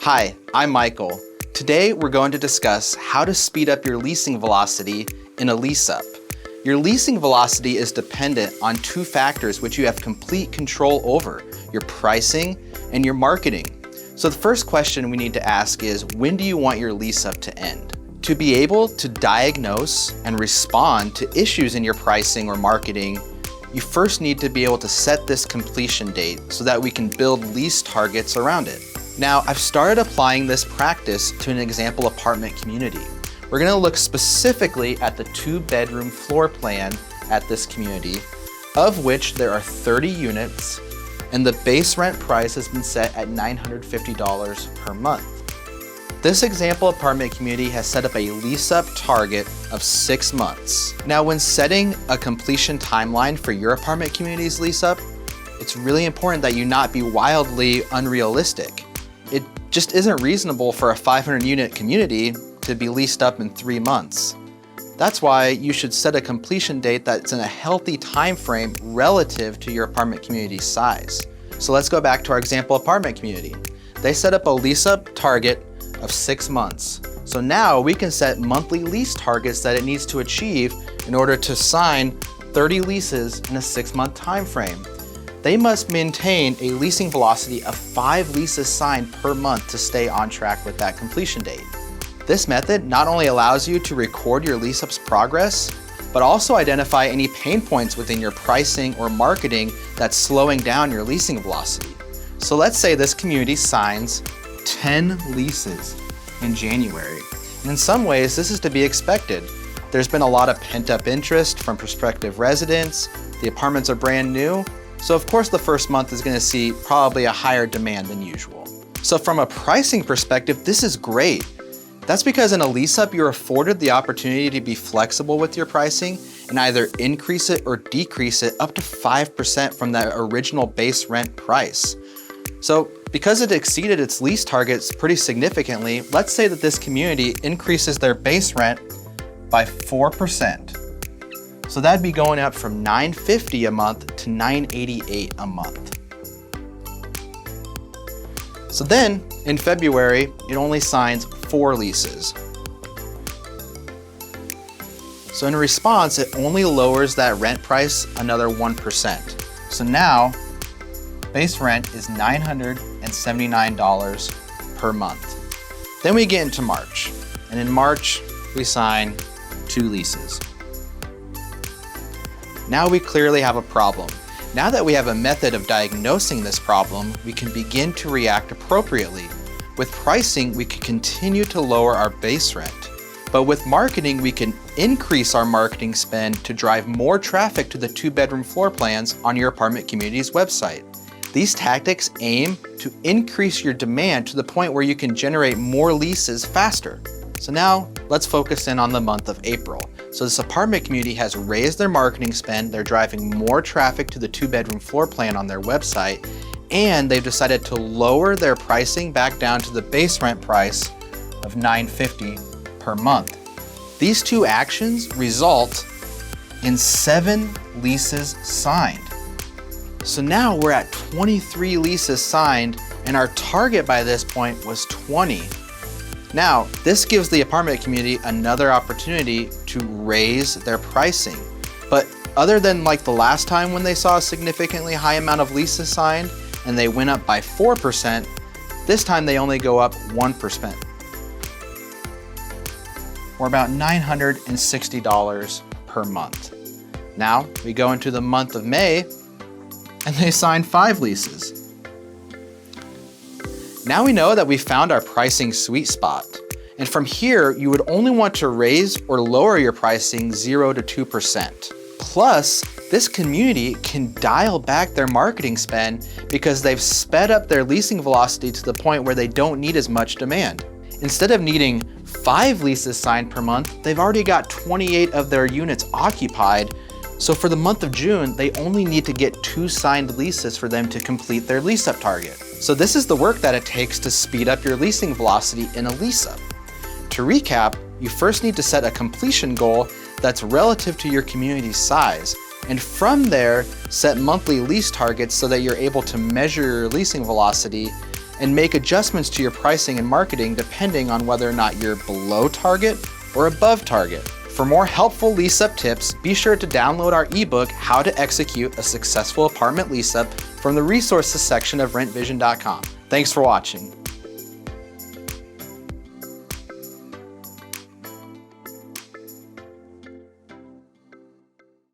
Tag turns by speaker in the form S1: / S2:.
S1: Hi, I'm Michael. Today we're going to discuss how to speed up your leasing velocity in a lease up. Your leasing velocity is dependent on two factors which you have complete control over, your pricing and your marketing. So the first question we need to ask is, when do you want your lease up to end? To be able to diagnose and respond to issues in your pricing or marketing, you first need to be able to set this completion date so that we can build lease targets around it. Now, I've started applying this practice to an example apartment community. We're going to look specifically at the 2-bedroom floor plan at this community, of which there are 30 units, and the base rent price has been set at $950 per month. This example apartment community has set up a lease-up target of 6 months. Now, when setting a completion timeline for your apartment community's lease-up, it's really important that you not be wildly unrealistic. It just isn't reasonable for a 500-unit community to be leased up in 3 months. That's why you should set a completion date that's in a healthy time frame relative to your apartment community's size. So let's go back to our example apartment community. They set up a lease-up target of 6 months. So now we can set monthly lease targets that it needs to achieve in order to sign 30 leases in a 6-month time frame. They must maintain a leasing velocity of 5 leases signed per month to stay on track with that completion date. This method not only allows you to record your lease-up's progress, but also identify any pain points within your pricing or marketing that's slowing down your leasing velocity. So let's say this community signs 10 leases in January. And in some ways, this is to be expected. There's been a lot of pent-up interest from prospective residents. The apartments are brand new. So of course, the first month is going to see probably a higher demand than usual. So from a pricing perspective, this is great. That's because in a lease-up, you're afforded the opportunity to be flexible with your pricing and either increase it or decrease it up to 5% from that original base rent price. So because it exceeded its lease targets pretty significantly, let's say that this community increases their base rent by 4%. So that'd be going up from $950 a month to $988 a month. So then in February, it only signs 4 leases. So in response, it only lowers that rent price another 1%. So now base rent is $979 per month. Then we get into March. And in March, we sign 2 leases. Now we clearly have a problem. Now that we have a method of diagnosing this problem, we can begin to react appropriately. With pricing, we can continue to lower our base rent. But with marketing, we can increase our marketing spend to drive more traffic to the 2-bedroom floor plans on your apartment community's website. These tactics aim to increase your demand to the point where you can generate more leases faster. So now let's focus in on the month of April. So this apartment community has raised their marketing spend, they're driving more traffic to the 2-bedroom floor plan on their website, and they've decided to lower their pricing back down to the base rent price of $950 per month. These 2 actions result in 7 leases signed. So now we're at 23 leases signed, and our target by this point was 20. Now, this gives the apartment community another opportunity to raise their pricing. But other than like the last time when they saw a significantly high amount of leases signed and they went up by 4%, this time they only go up 1%, or about $960 per month. Now, we go into the month of May, and they sign 5 leases. Now we know that we found our pricing sweet spot. And from here, you would only want to raise or lower your pricing 0 to 2%. Plus, this community can dial back their marketing spend because they've sped up their leasing velocity to the point where they don't need as much demand. Instead of needing 5 leases signed per month, they've already got 28 of their units occupied. So for the month of June, they only need to get 2 signed leases for them to complete their lease-up target. So this is the work that it takes to speed up your leasing velocity in a lease-up. To recap, you first need to set a completion goal that's relative to your community's size, and from there, set monthly lease targets so that you're able to measure your leasing velocity and make adjustments to your pricing and marketing depending on whether or not you're below target or above target. For more helpful lease-up tips, be sure to download our ebook, How to Execute a Successful Apartment Lease-Up, from the resources section of rentvision.com. Thanks for watching.